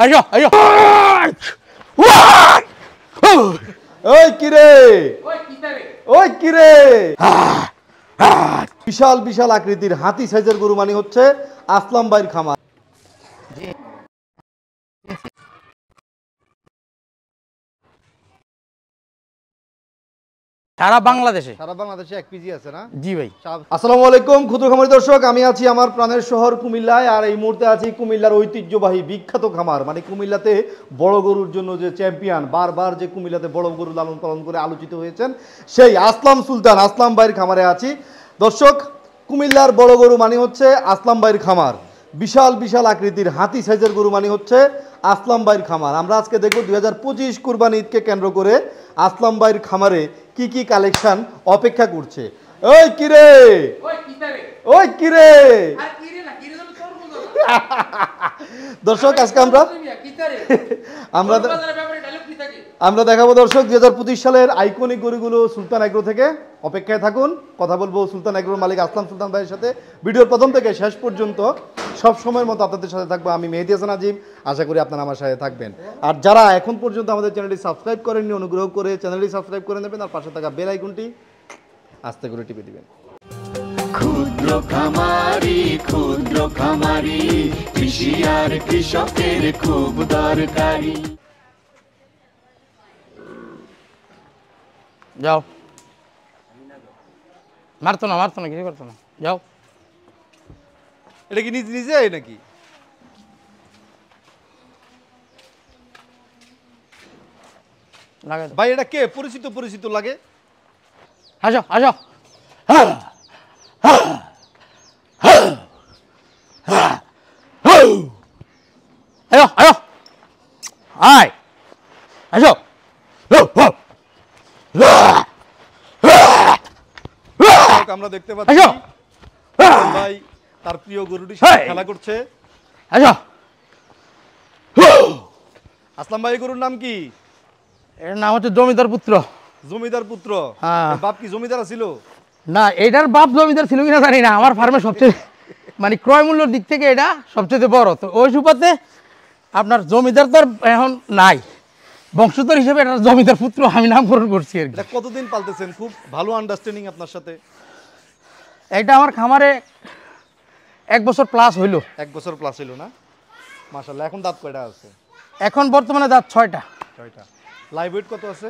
আইসো আইসো। ওই কিরে, ওই কিরে, বিশাল বিশাল আকৃতির হাতি সাইজের গরু মানে হচ্ছে আসলাম ভাইয়ের খামার। সারা বাংলাদেশে, সারা বাংলাদেশে 1 পিজি আছে না? জি ভাই। আসসালামু আলাইকুম ক্ষুদ্র খামারি দর্শক, আমি আছি আমার প্রাণের শহর কুমিল্লায়, আর এই মুহূর্তে আছি কুমিল্লার ঐতিহ্যবাহী বিখ্যাত খামার, মানে কুমিল্লাতে বড় গরুর জন্য যে চ্যাম্পিয়ন, বারবার যে কুমিল্লাতে বড় গরু লালন পালন করে আলোচিত হয়েছেন, সেই আসলাম সুলতান আসলাম ভাইয়ের খামারে আছি। দর্শক, কুমিল্লার বড় গরু মানে হচ্ছে আসলাম ভাইয়ের খামার, বিশাল বিশাল আকৃতির হাতি সাইজের গরু মানে হচ্ছে আসলাম ভাইয়ের খামার। আমরা আজকে দেখব 2025 কুরবানি ঈদকে কেন্দ্র করে আসলাম ভাইয়ের খামারে কি কি কালেকশন অপেক্ষা করছে। ওই কিরে, ওই কিরে। দর্শক, আজকে আমরা দেখাবো দর্শক 2025 সালের আইকনিক গরুগুলো সুলতান এগ্রো থেকে। অপেক্ষায় থাকুন, কথা বলবো সুলতান এগ্রোর মালিক আসলাম সুলতান ভাইয়ের সাথে। ভিডিওর প্রথম থেকে শেষ পর্যন্ত সব সময়ের মতো আপনাদের সাথে থাকবো আমি, মেহেদী হাসান আজিম। আশা করি আপনারা আমার সাথে থাকবেন। আর যারা এখন পর্যন্ত আমাদের চ্যানেলটি সাবস্ক্রাইব করেননি, অনুগ্রহ করে চ্যানেলটি সাবস্ক্রাইব করে নেবেন, আর পাশে থাকা বেল আইকনটি আস্তে করে টিপে দিবেন। ক্ষুদ্র খামারি কৃষি আর কৃষকের খুব দরকারি। যাও, মারতো না কিছু করতো না, যাও। এটা কি নিজে নিজে নাকি? লাগাই ভাই এটা কে? পরিচিত পরিচিত লাগে। আসো আসো। আয়ো আয়ো, আয় আসো। আমরা দেখতে পাচ্ছি ভাই তার প্রিয় গরুটির সাথে খেলা করছে। আসো। আসলাম ভাই, গরুর নাম কি? এর নাম হচ্ছে জমিদার পুত্র। জমিদার পুত্র? হ্যাঁ। বাপ কি জমিদার ছিল? না, এটার বাপ জমিদার ছিল কিনা জানি না। আমার ফার্মে সবচেয়ে মানে ক্রয় মূল্যের দিক থেকে এটা সবচেয়ে বড়, তো ওই সুপাতে আপনার জমিদার তো এখন নাই, বংশধর হিসেবে এটা জমিদার পুত্র আমি নামকরণ করছি আর কি। এটা কতদিন পালতেছেন? খুব ভালো আন্ডারস্ট্যান্ডিং আপনার সাথে। এটা আমার খামারে 1 বছর প্লাস হইলো। 1 বছর প্লাস হইলো না? মাশাআল্লাহ। এখন দাঁত কয়টা আছে? এখন বর্তমানে দাঁত 6টা। 6টা। লাইভ ওয়েট কত আছে?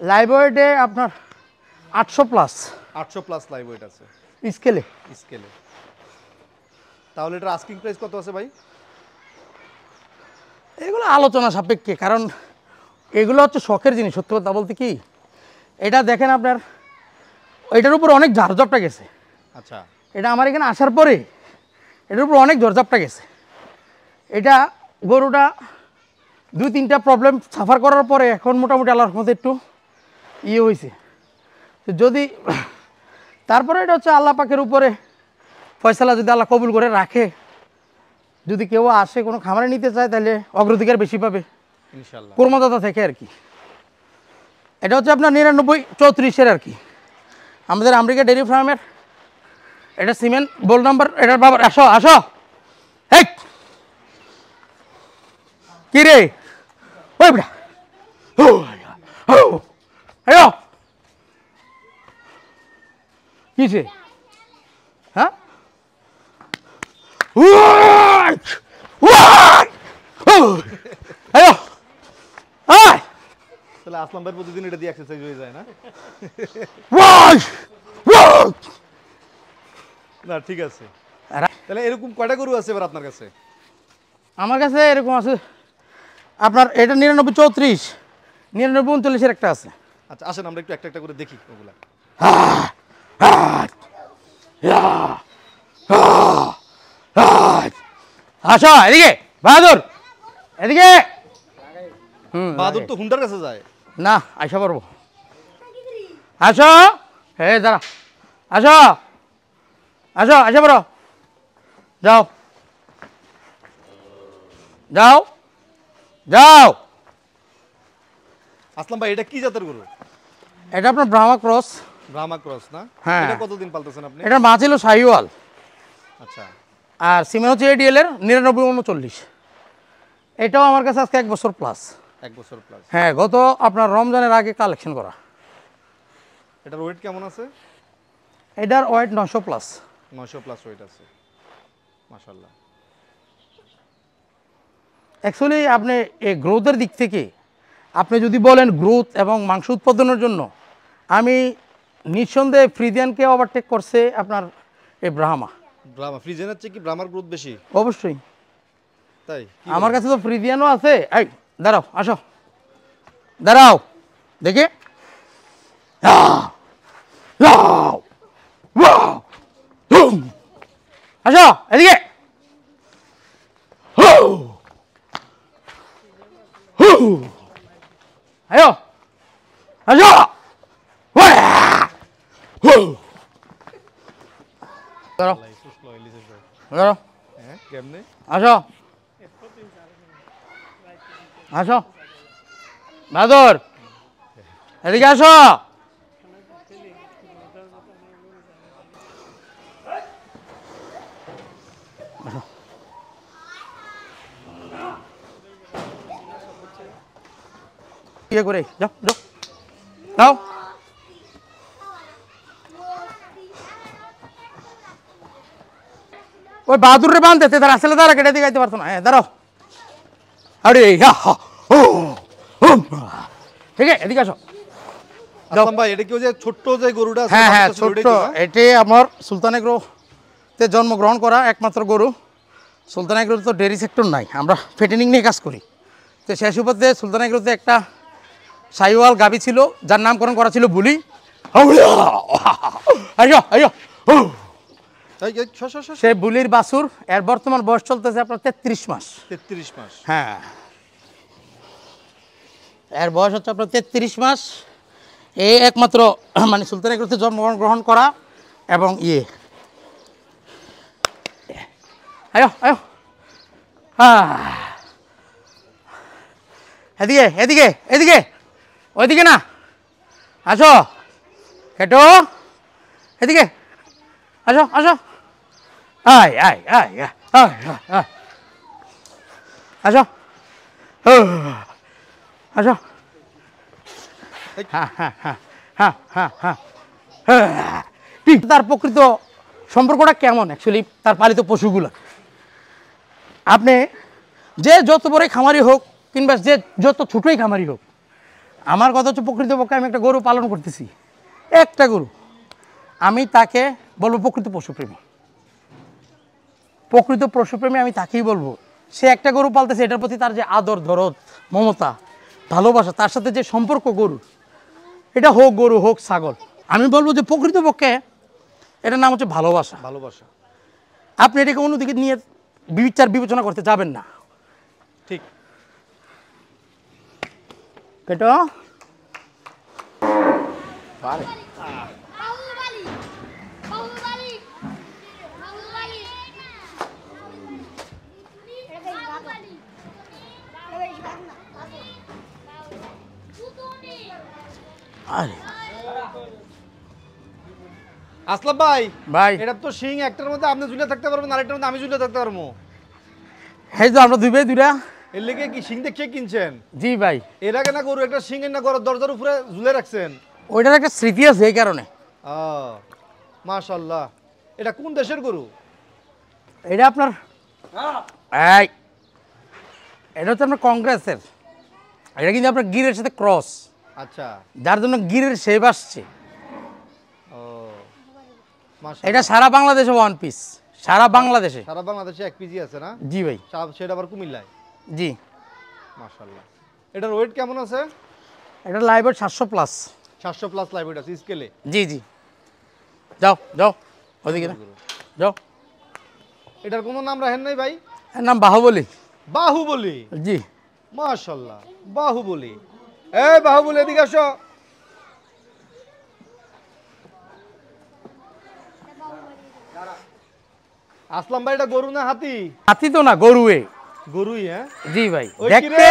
লাইভ ওয়েটে আপনার 800 প্লাস। 800 প্লাস লাইভ ওয়েট আছে স্কেলে। স্কেলে। তাহলে এটার আস্কিং প্রাইস কত আছে ভাই? এগুলো আলোচনা সাপেক্ষে, কারণ এগুলো হচ্ছে শখের জিনিস। সত্য কথা বলতে কি, এটা দেখেন আপনার এটার উপর অনেক ঝাড়ঝাপটা গেছে। আচ্ছা। এটা আমার এখানে আসার পরে এটার উপর অনেক ঝড়ঝাপটা গেছে। এটা গরুটা 2-3টা প্রবলেম সাফার করার পরে এখন মোটামুটি আল্লাহর মধ্যে একটু ইয়ে হয়েছে। তো যদি তারপরে এটা হচ্ছে আল্লাহ পাকের উপরে ফয়সালা, যদি আল্লাহ কবুল করে রাখে, যদি কেউ আসে কোনো খামারে নিতে চায় তাহলে অগ্রাধিকার বেশি পাবে ইনশাআল্লাহ, কর্মদাতা থেকে আর কি। এটা হচ্ছে আপনার 99-34 আর কি, আমাদের আমেরিকা ডেয়ারি ফার্মের। এটা সিমেন্ট বোল নাম্বার। এটার বাবার আসো আসো। এই কি রে, ওই বেটা, আয়ো কিসে? হ্যাঁ, আয়ো আয়। তাহলে আসলাম ভাই প্রতিদিন এটা দিয়ে এক্সারসাইজ হয়ে যায় না? না, ঠিক আছে। তাহলে এরকম কয়টা গরু আছে এবার আপনার কাছে? আমার কাছে এরকম আছে আপনার, এটা 99-34, 99-39 একটা আছে। আচ্ছা, আসেন আমরা একটু একটা একটা করে দেখি ওগুলা। আসো এদিকে বাহাদুর, এদিকে। বাহাদুর তো হুন্ডার কাছে যায় না, আইসা পারবো। আসো, হে দাঁড়া, আসো আসো, আসা পারো, যাও যাও যাও। আসলাম ভাই, এটা কি জাতের গরু? এটা আপনার ব্রাহ্মা ক্রস। ব্রাহ্মা ক্রস না? হ্যাঁ। এটা কতদিন পালতেছেন আপনি? এটার মা ছিল শাহিওয়াল। আচ্ছা। আর সিমেন্ট হচ্ছে এডিএল এর 9939। এটাও আমার কাছে আজকে 1 বছর প্লাস। 1 বছর প্লাস। হ্যাঁ, গত আপনার রমজানের আগে কালেকশন করা। এটার ওয়েট কেমন আছে? এটার ওয়েট 900 প্লাস। 900 প্লাস ওয়েট আছে, মাশাআল্লাহ। অ্যাকচুয়ালি আপনি এই গ্রোথের দিক থেকে আপনি যদি বলেন গ্রোথ এবং মাংস উৎপাদনের জন্য, আমি নিঃসন্দেহে ফ্রিজিয়ানকে ওভারটেক করছে আপনার এই ব্রাহ্মা। ব্রাহ্মা ফ্রিজিয়ানের চেয়ে কি ব্রাহ্মার গ্রোথ বেশি? অবশ্যই। তাই? আমার কাছে তো ফ্রিজিয়ানও আছে। এই দাঁড়াও, আসো, দাঁড়াও দেখি। আসো এদিকে। আয়ো, আসো। দাঁড়াও, দাঁড়াও, হ্যাঁ, কেমনে? আসো, আসো বাদর, এদিকে আসো। ইয়ে করে যাও, যাও, যাও। ওই বাহাদুরে বাঁধতে তার আসলে তারা কেটে দিকে পারতো না। হ্যাঁ দাঁড়াও। আরে ঠিক আছে, এদিকে আসো। আসলাম ভাই, এটা কি ওই যে ছোট্ট যে গরুটা আছে? হ্যাঁ হ্যাঁ, বাচ্চা ছিল, ছোট্ট। ওটাই তো না? এটাই আমার সুলতান এগ্রোতে জন্মগ্রহণ করা একমাত্র গরু। সুলতান এগ্রোতে তো ডেয়ারি সেক্টর নাই, আমরা ফেটেনিং নিয়ে কাজ করি। তো শেষ উপথে সুলতান এগ্রোতে একটা সাইওয়াল গাভী ছিল, যার নামকরণ করা ছিল বুলি। আইয়ো আইয়ো। সে বুলির বাছুর। এর বর্তমান বয়স চলতেছে আপনার 33 মাস। 33 মাস? হ্যাঁ, এর বয়স হচ্ছে আপনার 33 মাস। এই একমাত্র মানে সুলতান এগ্রোতে জন্মগ্রহণ করা। এবং আয়ো আয়ো, এদিকে এদিকে এদিকে, ওইদিকে না, আসো কেটো, এদিকে আসো আসো, আয় আয় আয় আয় আয়, আসো আসো। হ্যাঁ হ্যাঁ হ্যাঁ হ্যাঁ হ্যাঁ হ্যাঁ হ্যাঁ। তার প্রকৃত সম্পর্কটা কেমন অ্যাকচুয়ালি তার পালিত পশুগুলো? আপনি যে যত বড়ই খামারি হোক কিংবা যে যত ছোটোই খামারি হোক, আমার কথা হচ্ছে প্রকৃতপক্ষে আমি একটা গরু পালন করতেছি, একটা গরু, আমি তাকে বলবো প্রকৃত পশুপ্রেমী। প্রকৃত পশুপ্রেমী আমি তাকেই বলবো। সে একটা গরু পালতেছে, এটার প্রতি তার যে আদর দরদ, মমতা, ভালোবাসা, তার সাথে যে সম্পর্ক গরুর, এটা হোক গরু হোক ছাগল, আমি বলবো যে প্রকৃতপক্ষে এটার নাম হচ্ছে ভালোবাসা। ভালোবাসা। আপনি এটাকে অন্যদিকে নিয়ে বিচার বিবেচনা করতে যাবেন না। ঠিক। কেটো পারে। আরে আসলাম ভাই, ভাই, এটা তো শিং, একটার মধ্যে আপনি ঝুলে থাকতে পারবেন, আরেকটার মধ্যে আমি ঝুলে থাকতে পারবো। এই তো আমরা দুই ভাই দুইটা। এর লেগে কি শিং দিয়ে কে কিনছেন? জি ভাই। এর আগে না গরু একটা শিং এর না গরু দরজার উপরে ঝুলে রাখছেন? ওইটার একটা স্মৃতি আছে এই কারণে। মাশাআল্লাহ। এটা কোন দেশের গরু? এটা আপনার এই এটা হচ্ছে আপনার কংগ্রেসের। এটা কিন্তু আপনার গিরের সাথে ক্রস। আচ্ছা, যার জন্য গিরের শেপ আসছে। ও মাশাআল্লাহ। এটা সারা বাংলাদেশে ওয়ান পিস, সারা বাংলাদেশে। সারা বাংলাদেশে 1 পিজি আছে না? জি ভাই। সেটা আবার কুমিল্লায়। জি। মাশাআল্লাহ। এটার ওয়েট কেমন আছে? এটা live weight 700 plus. 700 plus live weight আছে স্কেলে? জি জি। যাও যাও ওদিকে যাও। এটার কোনো নাম রাখেন নাই ভাই? এর নাম বাহুবলী। বাহুবলী? জি। মাশাআল্লাহ, বাহুবলী। এই বাহুবলী এদিকে আসো। আসলাম ভাই, এটা গরু না হাতি? হাতি তো না, গরুয়ে। গরুই? হ্যাঁ জি ভাই। ওই দেখতে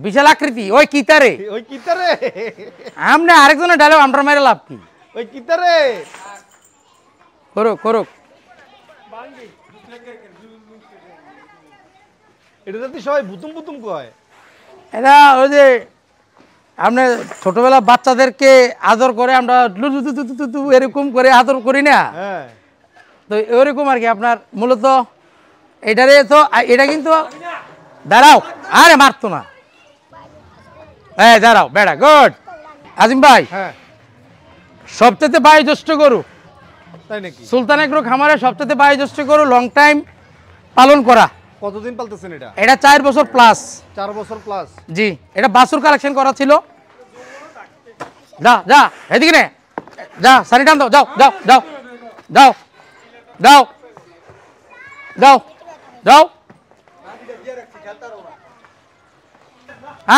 বিশাল আকৃতি। ওই কিতারে, ওই কিতারে আমরা আরেকজনের ডায়লগ আমরা মেরে লাভ কি? ওই কিতারে করুক করুক। এটা যদি সবাই বুতুম বুতুম কয়। এটা ওই যে আমরা ছোটবেলা বাচ্চাদেরকে আদর করে আমরা এরকম করে আদর করি না, হ্যাঁ তো এরকম আর কি আপনার মূলত এটারে তো এটা কিন্তু দাঁড়াও, আরে মারতো না, হ্যাঁ দাঁড়াও বেড়া গুড। আজিম ভাই হ্যাঁ সবচেয়ে বয়োজ্যেষ্ঠ গরু তাই নাকি? সুলতান এগ্রো খামারে সবচেয়ে বয়োজ্যেষ্ঠ গরু, লং টাইম পালন করা। কতদিন পালতেছেন এটা? এটা 4 বছর প্লাস। 4 বছর প্লাস। জি, এটা বাছুর কালেকশন করা ছিল। যা যা এদিকে নে, যা সানি টান দাও, যাও যাও যাও যাও যাও যাও যাও,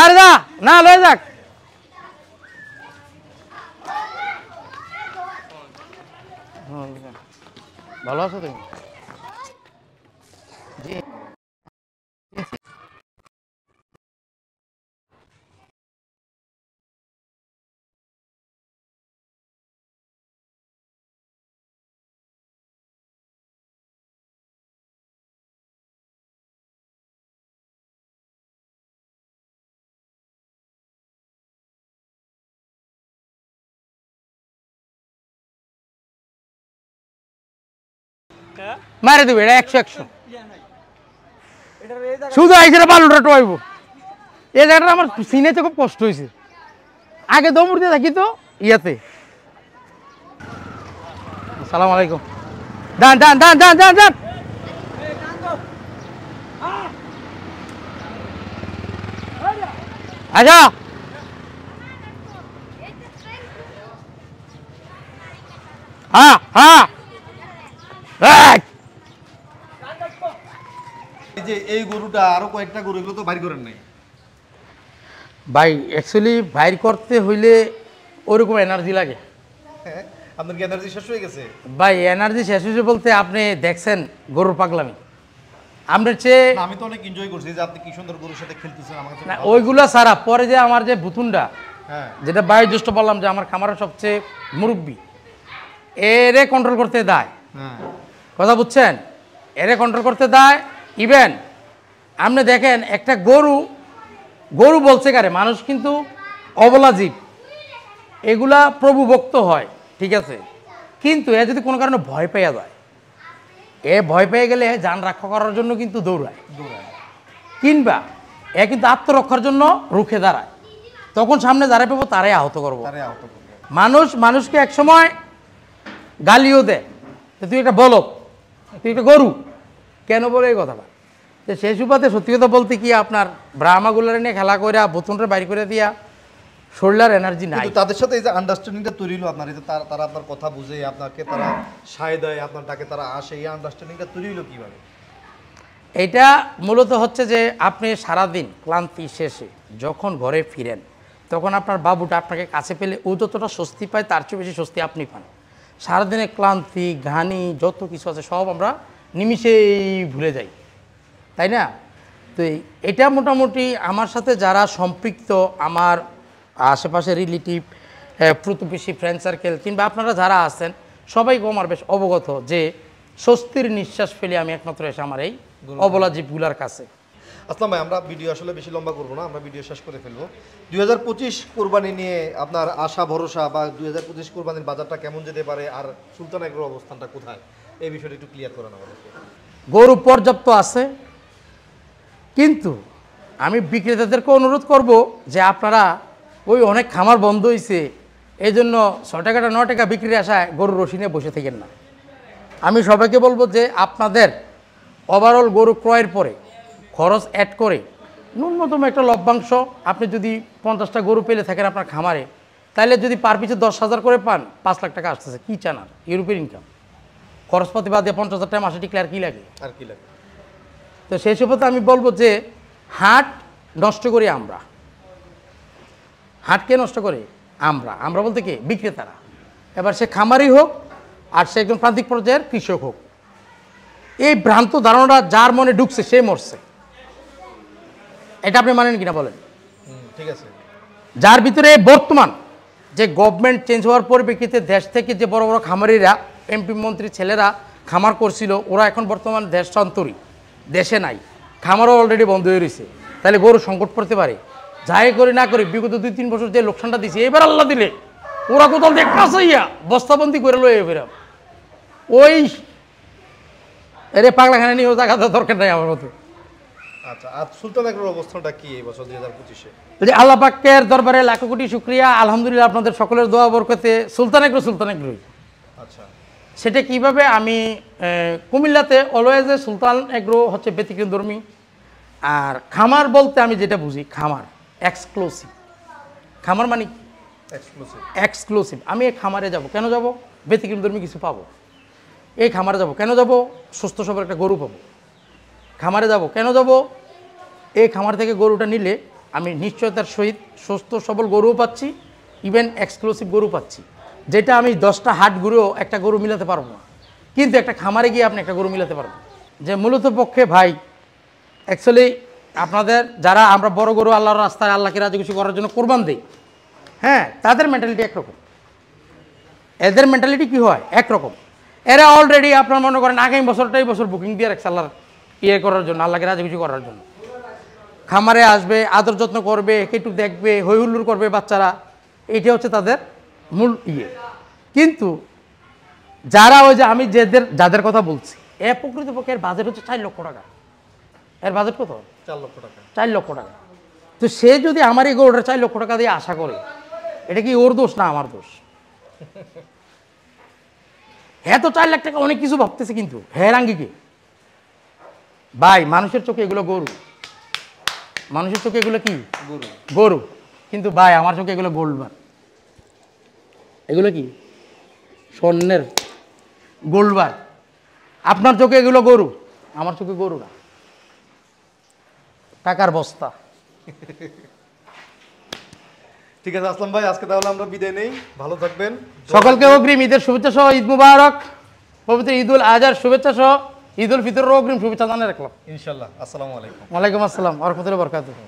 আর যা না লয়ে যাক। ভালো আছো তুমি? জি মারে দেবে এটা 100 শুধু আইসে বালুটা টোয়াইব। এই জায়গাটা আমার সিনেতে খুব কষ্ট হয়েছে, আগে দমুরতে থাকি তো ইয়াতে। আসসালামু আলাইকুম। ডান ডান ডান ডান ডান ডান, আচ্ছা হ্যাঁ হ্যাঁ এই যে এই গরুটা আরো কয়েকটা গরু, এগুলো তো বাইর করেন নাই ভাই। অ্যাকচুয়ালি বাইর করতে হইলে ওরকম এনার্জি লাগে। হ্যাঁ, আপনার কি এনার্জি শেষ হয়ে গেছে? ভাই এনার্জি শেষ হয়েছে বলতে আপনি দেখছেন গরুর পাগলামি আমরা চেয়ে না, আমি তো অনেক এনজয় করছি যে আপনি কি সুন্দর গরুর সাথে খেলতেছেন। আমার কাছে না, ওইগুলা সারা পরে যে আমার যে বুতুনটা, হ্যাঁ যেটা বয়োজ্যেষ্ঠ বললাম যে আমার খামারের সবচেয়ে মুরব্বী, এরে কন্ট্রোল করতে দেয়। হ্যাঁ কথা বুঝছেন? এরে কন্ট্রোল করতে দেয়। ইভেন আপনি দেখেন একটা গরু, গরু বলছে কারে, মানুষ কিন্তু অবলা জীব, এগুলা প্রভুভক্ত হয়, ঠিক আছে, কিন্তু এ যদি কোনো কারণে ভয় পেয়ে যায়, এ ভয় পেয়ে গেলে যান রক্ষা করার জন্য কিন্তু দৌড়ায়, কিংবা এ কিন্তু আত্মরক্ষার জন্য রুখে দাঁড়ায়। তখন সামনে যারা পাবো তারাই আহত করবো। মানুষ মানুষকে একসময় গালিও দেয়, তুই একটা বলদ, তুই একটা গরু, কেন বলে এই কথাটা? যে সেই সুবাদে সত্যি কথা বলতে কি আপনার ব্রাহ্মাগুলারে নিয়ে খেলা করে বুতুনটা বাইর করে দিয়া শরীরের এনার্জি নাই। কিন্তু তাদের সাথে এই যে আন্ডারস্ট্যান্ডিংটা তৈরি হলো আপনার, এই যে তারা আপনার কথা বুঝে, আপনাকে তারা সায় দেয়, আপনার ডাকে তারা আসে, এই আন্ডারস্ট্যান্ডিংটা তৈরি হলো কিভাবে? এটা মূলত হচ্ছে যে আপনি সারাদিন ক্লান্তি শেষে যখন ঘরে ফিরেন, তখন আপনার বাবুটা আপনাকে কাছে পেলে ও যতটা স্বস্তি পায় তার চেয়ে বেশি স্বস্তি আপনি পান। সারাদিনের ক্লান্তি ঘানি যত কিছু আছে সব আমরা নিমিষেই ভুলে যাই, তাই না? তো এটা মোটামুটি আমার সাথে যারা সম্পৃক্ত, আমার আশেপাশে রিলেটিভ, প্রতিবেশী, ফ্রেন্ড সার্কেল, কিংবা আপনারা যারা আছেন সবাই আমার বেশ অবগত যে স্বস্তির নিঃশ্বাস ফেলে আমি একমাত্র এসে আমার এই অবলা জীবগুলার কাছে। আসলাম ভাই, আমরা ভিডিও আসলে বেশি লম্বা করবো না, আমরা ভিডিও শেষ করে ফেলবো। 2025 কোরবানি নিয়ে আপনার আশা ভরসা, বা 2025 কোরবানির বাজারটা কেমন যেতে পারে, আর সুলতান এগ্রোর অবস্থানটা কোথায়, এই বিষয়টা একটু ক্লিয়ার করানো আমাদেরকে। গরু পর্যাপ্ত আছে, কিন্তু আমি বিক্রেতাদেরকে অনুরোধ করব যে আপনারা ওই অনেক খামার বন্ধ হয়েছে এই জন্য 6 টাকাটা 9 টাকা বিক্রির আশায় গরুর রশি নিয়ে বসে থাকেন না। আমি সবাইকে বলবো যে আপনাদের ওভারঅল গরু ক্রয়ের পরে খরচ অ্যাড করে ন্যূনতম একটা লভ্যাংশ, আপনি যদি 50টা গরু পেলে থাকেন আপনার খামারে, তাহলে যদি পার পিছু 10,000 করে পান, 5 লাখ টাকা আসতেছে। কী চান আর? ইউরোপের ইনকাম, খরচপাতি বাদ দিয়ে 50,000 টাকা মাসে টিকলে আর কী লাগে? আর কি লাগে? তো সেই সুবাদে আমি বলবো যে হাট নষ্ট করি আমরা। হাটকে নষ্ট করে আমরা বলতে কি বিক্রেতারা, এবার সে খামারি হোক আর সে একজন প্রান্তিক পর্যায়ের কৃষক হোক, এই ভ্রান্ত ধারণাটা যার মনে ঢুকছে সে মরছে। এটা আপনি মানেন কিনা বলেন? ঠিক আছে। যার ভিতরে বর্তমান যে গভর্নমেন্ট চেঞ্জ হওয়ার পরিপ্রেক্ষিতে দেশ থেকে যে বড় বড় খামারিরা, এমপি মন্ত্রী ছেলেরা খামার করছিল, ওরা এখন বর্তমান দেশান্তরী, দেশে নাই, খামারও অলরেডি বন্ধ হয়ে রয়েছে, তাহলে গরু সংকট পড়তে পারে। যাই করি না করি বিগত 2-3 বছর যে লোকসানটা দিছে, এবার আল্লাহ দিলে ওরা কোথাও দেখাছে ইয়া বস্তাবন্দি করে লয়ে ফেরাম। ওই এরে পাগলাখানা নিয়েও জায়গা দরকার নাই আমার মতো। আচ্ছা, আর সুলতান এগ্রোর অবস্থানটা কি এই বছর 2025-এ? যদি আল্লাহ পাকের দরবারে লাখো কোটি শুকরিয়া, আলহামদুলিল্লাহ আপনাদের সকলের দোয়া বরকতে সুলতান এগ্রোই। আচ্ছা, সেটা কিভাবে আমি কুমিল্লাতে অলওয়েজে সুলতান এগ্রো হচ্ছে ব্যতিক্রমধর্মী। আর খামার বলতে আমি যেটা বুঝি, খামার এক্সক্লুসিভ। খামার মানে এক্সক্লুসিভ। আমি এই খামারে যাব কেন যাব? ব্যতিক্রমধর্মী কিছু পাবো। এই খামারে যাব কেন যাব? সুস্থ সবল একটা গরু পাবো। খামারে যাব কেন যাব? এই খামার থেকে গরুটা নিলে আমি নিশ্চয়তার সহিত সুস্থ সবল গরুও পাচ্ছি, ইভেন এক্সক্লুসিভ গরু পাচ্ছি, যেটা আমি 10টা হাট ঘুরেও একটা গরু মিলাতে পারবো না। কিন্তু একটা খামারে গিয়ে আপনি একটা গরু মিলাতে পারবেন। যে মূলত পক্ষে ভাই অ্যাকচুয়ালি আপনাদের যারা আমরা বড় গরু আল্লাহর রাস্তায় আল্লাহকে রাজি খুশি করার জন্য কোরবান দিই, হ্যাঁ, তাদের মেন্টালিটি একরকম। এদের মেন্টালিটি কী হয়? একরকম। এরা অলরেডি আপনার মনে করেন আগামী বছরটাই বছর বুকিং দিয়ে রাখছে আল্লাহর করার জন্য, আল্লাহকে রাজি খুশি করার জন্য। খামারে আসবে, আদর যত্ন করবে, একটু দেখবে, হই হুল্লোড় করবে বাচ্চারা, এইটা হচ্ছে তাদের মূল কিন্তু যারা ওই যে আমি যাদের কথা বলছি, প্রকৃতপক্ষে এর বাজেট হচ্ছে 4 লক্ষ টাকা। এর বাজেট কত? 4 লক্ষ টাকা। 4 লক্ষ টাকা। তো সে যদি আমার এই গরুটা 4 লক্ষ টাকা দিয়ে আশা করে, এটা কি ওর দোষ না আমার দোষ? হ্যাঁ, তো 4 লাখ টাকা অনেক কিছু ভাবতেছে, কিন্তু হ্যাঁ রাঙ্গিকে ভাই মানুষের চোখে এগুলো গরু, মানুষের চোখে এগুলো কি গরু, কিন্তু ভাই আমার চোখে এগুলো গোল্ডবার। এগুলো কি স্বর্ণের গোল্ডবার। আপনার চোখে এগুলো গরু, আমার চোখে গরু না, টাকার বস্তা। ঠিক আছে আসলাম ভাই, আজকে তাহলে আমরা বিদায় নেই। ভালো থাকবেন। সকলকে অগ্রিম ঈদের শুভেচ্ছা সহ ঈদ মুবারক, পবিত্র ঈদুল আজহার শুভেচ্ছা সহ ঈদুল ফিতরের অগ্রিম শুভেচ্ছা জানিয়ে রাখলাম। ইনশাল্লাহ। আসসালামু আলাইকুম। ওয়ালাইকুম আসসালাম ওয়া রাহমাতুল্লাহি ওয়া বারাকাতুহু।